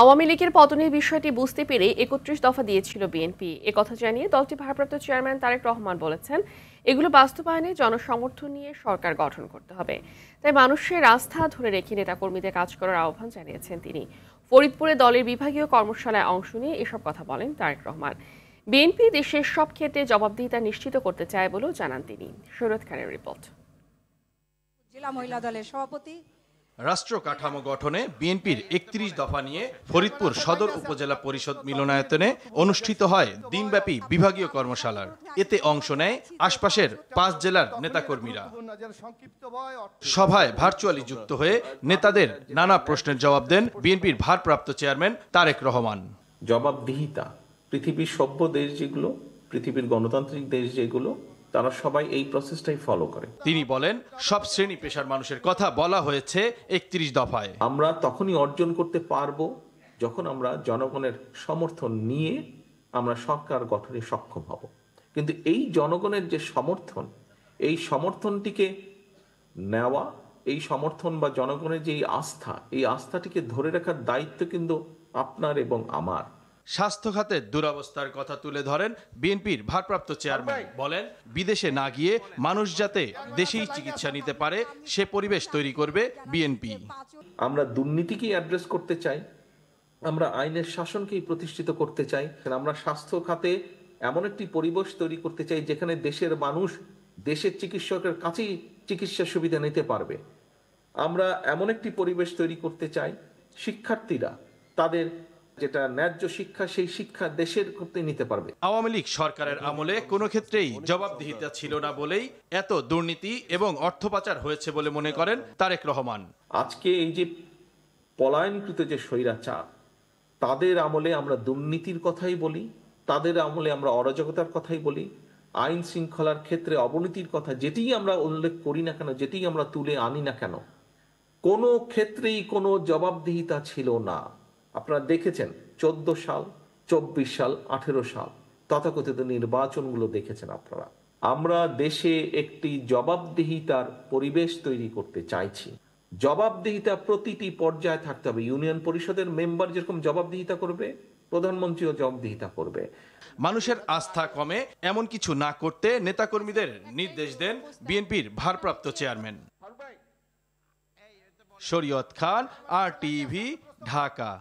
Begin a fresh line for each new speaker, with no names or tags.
আওয়ামী লীগের পতনের বিষয়টি বুঝতে পেরে ৩১ দফা দিয়েছিল বিএনপি। একথা জানিয়ে দলটির ভারপ্রাপ্ত চেয়ারম্যান তারেক রহমান বলেছেন, এগুলো বাস্তবায়নে জনসমর্থন নিয়ে সরকার গঠন করতে হবে। তাই মানুষের আস্থা ধরে রেখে নেতাকর্মীদের কাজ করার আহ্বান জানিয়েছেন তিনি। ফরিদপুরে দলের বিভাগীয় কর্মশালায় অংশ নিয়ে এসব কথা বলেন তারেক রহমান। বিএনপি দেশের সব ক্ষেত্রে জবাবদিহিতা নিশ্চিত করতে চায় বলেও জানান তিনি। শরীয়ত খানের রিপোর্ট।
জেলা মহিলা দলের সভাপতি।
রাষ্ট্র কাঠামো গঠনে বিএনপির ৩১ দফা নিয়ে ফরিদপুর সদর উপজেলা পরিষদ মিলনায়তনে অনুষ্ঠিত হয় দিনব্যাপী বিভাগীয় কর্মশালার। এতে অংশ নেয় আশপাশের ৫ জেলার নেতাকর্মীরা। সভায় ভার্চুয়ালি যুক্ত হয়ে নেতাদের নানা প্রশ্নের জবাব দেন বিএনপির ভারপ্রাপ্ত চেয়ারম্যান তারেক রহমান।
জবাবদিহিতা, পৃথিবীর সভ্য দেশ যেগুলো, পৃথিবীর গণতান্ত্রিক দেশ যেগুলো, তারা সবাই এই প্রসেসটাই ফলো করে।
তিনি বলেন, সব শ্রেণী পেশার মানুষের কথা বলা হয়েছে ৩১ দফায়।
আমরা তখনই অর্জন করতে পারবো যখন আমরা জনগণের সমর্থন নিয়ে আমরা সরকার গঠনে সক্ষম হব। কিন্তু এই জনগণের যে সমর্থন, এই সমর্থনটিকে নেওয়া, এই সমর্থন বা জনগণের যে আস্থা, এই আস্থাটিকে ধরে রাখার দায়িত্ব কিন্তু আপনার এবং আমার।
স্বাস্থ্য খাতের দুরবস্থার কথা তুলে ধরেন বিএনপির ভারপ্রাপ্ত চেয়ারম্যান। বলেন, বিদেশে না গিয়ে মানুষ যাতে দেশেই চিকিৎসা নিতে পারে সে পরিবেশ তৈরি করবে বিএনপি।
আমরা দুর্নীতিকেই অ্যাড্রেস করতে চাই, আমরা আইনের শাসনকেই প্রতিষ্ঠিত করতে চাই, আমরা স্বাস্থ্য খাতে এমন একটি পরিবেশ তৈরি করতে চাই যেখানে দেশের মানুষ দেশের চিকিৎসকের কাছেই চিকিৎসা সুবিধা নিতে পারবে। আমরা এমন একটি পরিবেশ তৈরি করতে চাই শিক্ষার্থীরা তাদের যেটা ন্যায্য শিক্ষা, সেই শিক্ষা দেশের করতে নিতে পারবে।
আওয়ামী লীগ সরকারের আমলে কোনো ক্ষেত্রেই জবাবদিহিতা ছিল না বলেই এত দুর্নীতি এবং অর্থ পাচার হয়েছে বলে মনে করেন তারেক রহমান।
আজকে এই যে পলায়নকৃত যে স্বৈরাচার, তাদের আমলে আমরা দুর্নীতির কথাই বলি, তাদের আমলে আমরা অরাজকতার কথাই বলি, আইন শৃঙ্খলার ক্ষেত্রে অবনতির কথা যেটিই আমরা উল্লেখ করি না কেন, যেটিই আমরা তুলে আনি না কেন, কোনো ক্ষেত্রেই কোনো জবাবদিহিতা ছিল না। আপনারা দেখেছেন 14 সাল, 24 সাল, 18 সাল তথাকথিত নির্বাচনগুলো দেখেছেন আপনারা। আমরা দেশে একটি জবাবদিহিতার পরিবেশ তৈরি করতে চাইছি। জবাবদিহিতা প্রতিটি পর্যায়ে থাকতে হবে। ইউনিয়ন পরিষদের মেম্বার যেরকম জবাবদিহিতা করবে, প্রধানমন্ত্রীও জবাবদিহিতা করবে।
মানুষের আস্থা কমে এমন কিছু না করতে নেতাকর্মীদের নির্দেশ দেন বিএনপির ভারপ্রাপ্ত চেয়ারম্যান। শরীয়ত খান, RTV, ঢাকা।